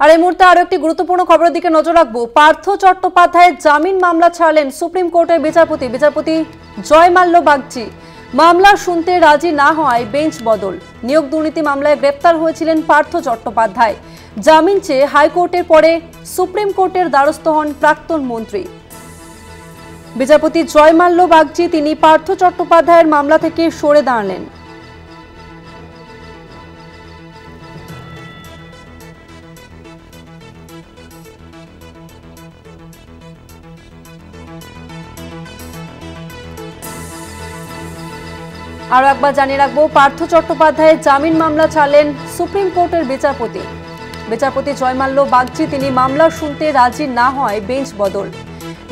আর এই মুহূর্তে আরো একটি গুরুত্বপূর্ণ খবরের দিকে নজর রাখবো। পার্থ চট্টোপাধ্যায়ের জামিন মামলা ছাড়লেন সুপ্রিম কোর্টের বিচারপতি জয়মাল্য বাগচি। মামলা শুনতে রাজি না হওয়ায় বেঞ্চ বদল। নিয়োগ দুর্নীতি মামলায় গ্রেপ্তার হয়েছিলেন পার্থ চট্টোপাধ্যায়। জামিন চেয়ে হাইকোর্টের পরে সুপ্রিম কোর্টের দ্বারস্থ হন প্রাক্তন মন্ত্রী। বিচারপতি জয়মাল্য বাগচি তিনি পার্থ চট্টোপাধ্যায়ের মামলা থেকে সরে দাঁড়ালেন। আরো একবার জানিয়ে রাখবো, পার্থ চট্টোপাধ্যায়ের জামিন মামলা ছাড়লেন সুপ্রিম কোর্টের বিচারপতি জয়মাল্য বাগচি তিনি মামলা শুনতে রাজি না হওয়ায় বেঞ্চ বদল।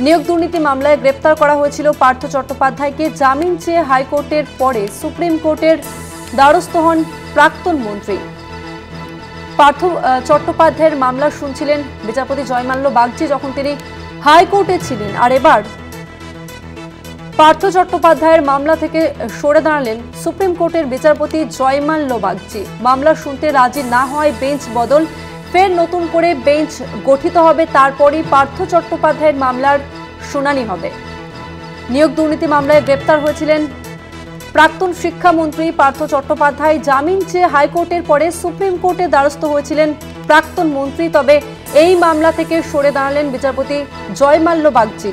নিয়োগ দুর্নীতি মামলায় গ্রেপ্তার করা হয়েছিল পার্থ চট্টোপাধ্যায়কে। জামিন চেয়ে হাইকোর্টের পরে সুপ্রিম কোর্টের দ্বারস্থ হন প্রাক্তন মন্ত্রী। পার্থ চট্টোপাধ্যায়ের মামলা শুনছিলেন বিচারপতি জয়মাল্য বাগচি যখন তিনি হাইকোর্টে ছিলেন। আর এবার পার্থ চট্টোপাধ্যায়ের মামলা থেকে সরে দাঁড়ালেন সুপ্রিম কোর্টের বিচারপতি জয়মাল্য বাগচি। মামলা শুনতে রাজি না হওয়ায় বেঞ্চ বদল। ফের নতুন করে বেঞ্চ গঠিত হবে, তারপরই পার্থ চট্টোপাধ্যায়ের মামলার শুনানি হবে। নিয়োগ দুর্নীতি মামলায় গ্রেপ্তার হয়েছিলেন প্রাক্তন শিক্ষামন্ত্রী পার্থ চট্টোপাধ্যায়। জামিন চেয়ে হাইকোর্টের পরে সুপ্রিম কোর্টের দ্বারস্থ হয়েছিলেন প্রাক্তন মন্ত্রী। তবে এই মামলা থেকে সরে দাঁড়ালেন বিচারপতি জয়মাল্য বাগচি।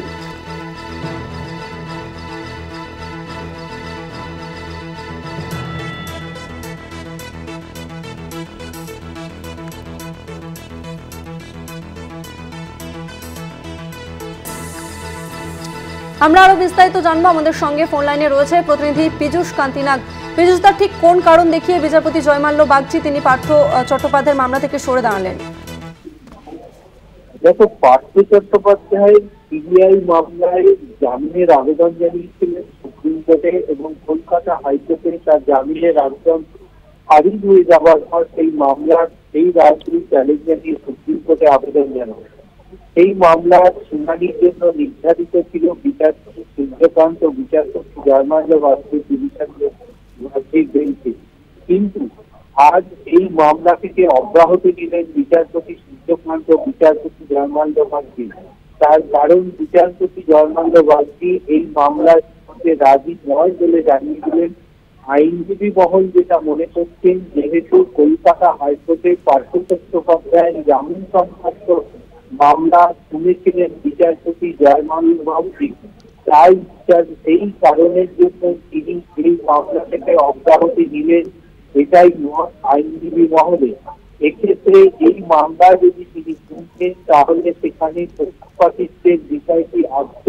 আমরা আরো বিস্তারিত জানবো। আমাদের সঙ্গে ফোন লাইনে রয়েছে প্রতিনিধি পীযূষ কান্তি নাগ। পীযূষ, তার ঠিক কোন কারণ দেখিয়ে বিচারপতি জয়মাল্য বাগচি তিনি পার্থ চট্টোপাধ্যায়ের মামলা থেকে সরে দাঁড়ালেন? দেখো, পার্থ চট্টোপাধ্যায় সিবিআই মামলায় জামিনের আবেদন জানিয়েছিলেন সুপ্রিম কোর্টে এবং কলকাতা হাইকোর্টে তার জামিনের আবেদন খারিজ হয়ে যাওয়ার পর সেই মামলার সেই রায়গুলি চ্যালেঞ্জ জানিয়ে সুপ্রিম কোর্টে আবেদন জানানো। এই মামলার শুনানির জন্য নির্ধারিত ছিল বিচারপতি সূর্যকান্ত ও বিচারপতি জয়মাল্য বাগচির ডিভিশন বেঞ্চে, কিন্তু আজ এই মামলা থেকে অব্যাহতি নিলেন বিচারপতি সূর্যকান্ত ও বিচারপতি জয়মাল্য বাগচি। তার কারণ, বিচারপতি জয়মাল্য বাগচি এই মামলার মধ্যে রাজি নয় বলে জানিয়ে দিলেন। আইনজীবী মহল যেটা মনে করছেন, যেহেতু কলকাতা হাইকোর্টে পার্থ চট্টোপাধ্যায়ের জামিন সংক্রান্ত মামলা শুনেছিলেন বিচারপতি জয়মাল্য বাগচি, তাই এই কারণের জন্য তিনি এই মামলা থেকে অব্যাহতি নিলেন, এটাই মত আইনজীবী মহলে। এক্ষেত্রে এই মামলা যদি তিনি শুনতেন তাহলে সেখানে পক্ষপাতিত্বের বিষয়টি আসত।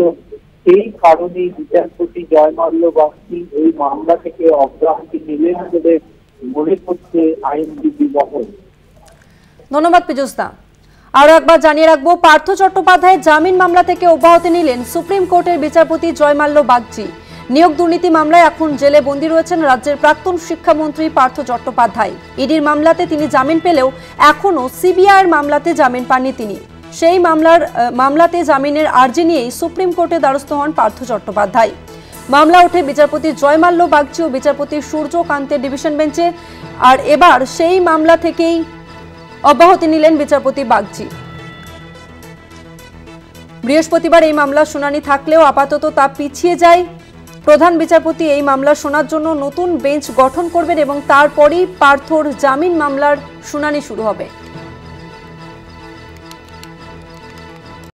সেই কারণেই বিচারপতি জয়মাল্য বাগচি এই মামলা থেকে অব্যাহতি নিলেন বলে মনে করছে আইনজীবী মহল। ধন্যবাদ পীযূষ দা। আরো একবার জানিয়ে রাখবো, পার্থ চট্টোপাধ্যায়ের জামিন মামলা থেকে অব্যাহতি নিলেন সুপ্রিম কোর্টের বিচারপতি জয়মাল্য বাগচি। নিয়োগ দুর্নীতি মামলায় এখন জেলে বন্দী রয়েছেন রাজ্যের প্রাক্তন শিক্ষামন্ত্রী পার্থ চট্টোপাধ্যায়। ইডির মামলাতে তিনি জামিন পেলেও এখনো সিবিআইয়ের মামলাতে জামিন পাননি তিনি। সেই মামলাতে জামিনের আর্জি নিয়েই সুপ্রিম কোর্টে দ্বারস্থ হন পার্থ চট্টোপাধ্যায়। মামলা ওঠে বিচারপতি জয়মাল্য বাগচি ও বিচারপতি সূর্যকান্তের ডিভিশন বেঞ্চে। আর এবার সেই মামলা থেকেই অব্যাহতি নিলেন বিচারপতি বাগচি। বৃহস্পতিবার এই মামলার শুনানি থাকলেও আপাতত তা পিছিয়ে যায়। প্রধান বিচারপতি এই মামলা শোনার জন্য নতুন বেঞ্চ গঠন করবেন এবং তারপরেই পার্থর জামিন মামলার শুনানি শুরু হবে।